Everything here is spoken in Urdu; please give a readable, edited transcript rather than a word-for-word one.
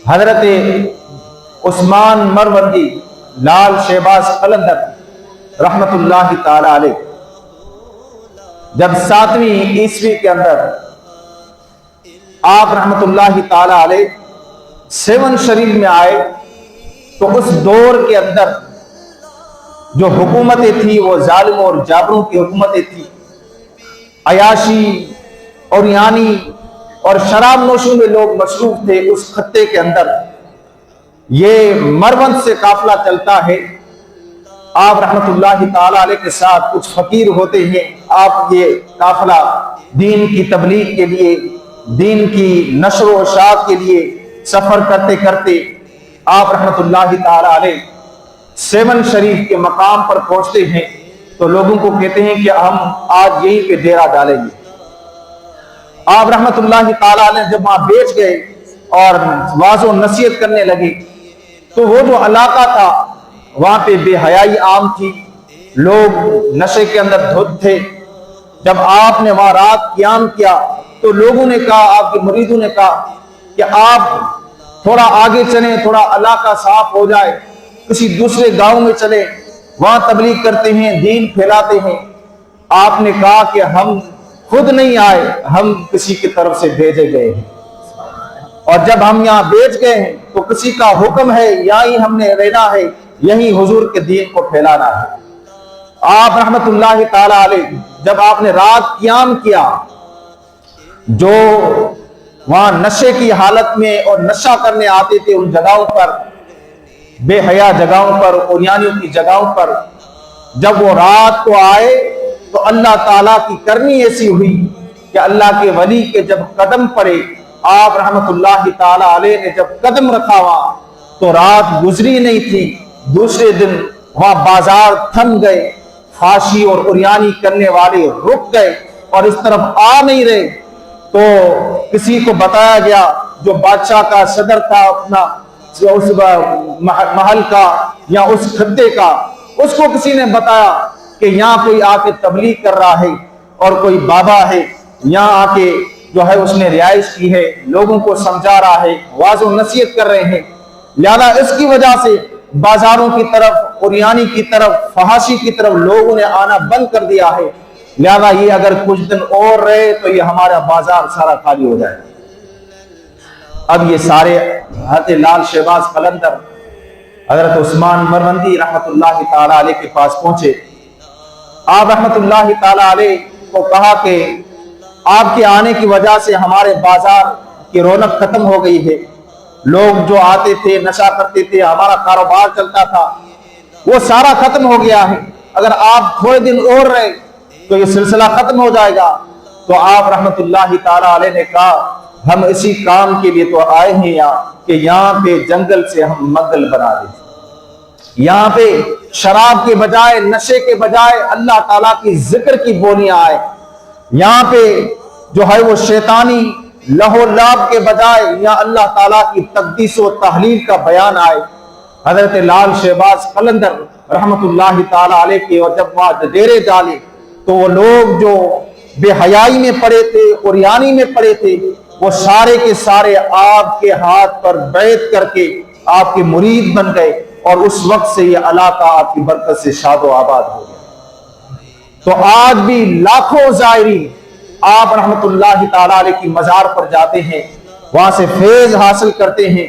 حضرت عثمان مروندی لال شہباز قلندر رحمت اللہ تعالی علیہ جب 7ویں عیسوی کے اندر آپ رحمت اللہ تعالی علیہ سیون شریف میں آئے تو اس دور کے اندر جو حکومتیں تھی وہ ظالموں اور جابروں کی حکومتیں تھی. عیاشی اور یعنی اور شراب نوشوں میں لوگ مصروف تھے. اس خطے کے اندر یہ مروند سے قافلہ چلتا ہے. آپ رحمت اللہ تعالی علیہ کے ساتھ کچھ فقیر ہوتے ہیں. آپ یہ قافلہ دین کی تبلیغ کے لیے، دین کی نشر و اشاعت کے لیے سفر کرتے کرتے آپ رحمت اللہ تعالی علیہ سیون شریف کے مقام پر پہنچتے ہیں تو لوگوں کو کہتے ہیں کہ ہم آج یہیں پہ ڈیرا ڈالیں گے. آپ رحمت اللہ تعالی علیہ جب وہاں بیٹھ گئے اور واعظ و نصیحت کرنے لگے تو وہ جو علاقہ تھا وہاں پہ بے حیائی عام تھی، لوگ نشے کے اندر دھت تھے. جب آپ نے وہاں رات قیام کیا تو لوگوں نے کہا، آپ کے مریدوں نے کہا کہ آپ تھوڑا آگے چلیں، تھوڑا علاقہ صاف ہو جائے، کسی دوسرے گاؤں میں چلے، وہاں تبلیغ کرتے ہیں، دین پھیلاتے ہیں. آپ نے کہا کہ ہم خود نہیں آئے، ہم کسی کی طرف سے بھیجے گئے ہیں، اور جب ہم یہاں بیٹھ گئے ہیں تو کسی کا حکم ہے، یہیں ہم نے رہنا ہے، یہیں حضور کے دین کو پھیلانا ہے. آپ رحمت اللہ تعالی علیہ جب آپ نے رات قیام کیا، جو وہاں نشے کی حالت میں اور نشہ کرنے آتے تھے ان جگہوں پر، بے حیا جگہوں پر، اوریانیوں کی جگہوں پر، جب وہ رات کو آئے تو اللہ تعالیٰ کی کرنی ایسی ہوئی کہ اللہ کے ولی کے جب قدم پڑے، آپ رحمت اللہ تعالی علیہ نے جب قدم رکھا وہاں تو رات گزری نہیں تھی. دوسرے دن وہاں بازار تھم گئے، فحاشی اور اوریانی کرنے والے رک گئے اور اس طرف آ نہیں رہے. تو کسی کو بتایا گیا جو بادشاہ کا صدر تھا اپنا اس محل کا یا اس خطے کا، اس کو کسی نے بتایا کہ یہاں کوئی آ کے تبلیغ کر رہا ہے اور کوئی بابا ہے یہاں آ کے جو ہے اس نے رہائش کی ہے، لوگوں کو سمجھا رہا ہے، واعظ و نصیحت کر رہے ہیں. لہذا اس کی وجہ سے بازاروں کی طرف، اوریانی کی طرف، فحاشی کی طرف لوگوں نے آنا بند کر دیا ہے. لہذا یہ اگر کچھ دن اور رہے تو یہ ہمارا بازار سارا خالی ہو جائے. اب یہ سارے حضرت لال شہباز قلندر حضرت عثمان مروندی رحمت اللہ تعالی علیہ کے پاس پہنچے. آپ رحمت اللہ تعالی علیہ کو کہا کہ آپ کے آنے کی وجہ سے ہمارے بازار کی رونق ختم ہو گئی ہے. لوگ جو آتے تھے، نشہ کرتے تھے، ہمارا کاروبار چلتا تھا، وہ سارا ختم ہو گیا ہے. اگر آپ تھوڑے دن اور رہے تو یہ سلسلہ ختم ہو جائے گا. تو آپ رحمت اللہ تعالی علیہ نے کہا ہم اسی کام کے لیے تو آئے ہیں یہاں کہ یہاں پہ جنگل سے ہم منگل بنا دیں. یہاں پہ شراب کے بجائے، نشے کے بجائے اللہ تعالیٰ کی ذکر کی بولیاں آئے. یہاں پہ جو ہے وہ شیطانی لہو لعب کے بجائے یہاں اللہ تعالیٰ کی تقدیس و تحلیل کا بیان آئے. حضرت لال شہباز قلندر رحمت اللہ تعالی علیہ کے اور جب وہاں ڈیرے ڈالے تو وہ لوگ جو بے حیائی میں پڑے تھے، اوریانی میں پڑے تھے، وہ سارے کے سارے آپ کے ہاتھ پر بیعت کر کے آپ کے مرید بن گئے اور اس وقت سے یہ علاقہ آپ کی برکت سے شاد و آباد ہو گیا. تو آج بھی لاکھوں زائرین آپ رحمت اللہ تعالی علیہ کی مزار پر جاتے ہیں، وہاں سے فیض حاصل کرتے ہیں.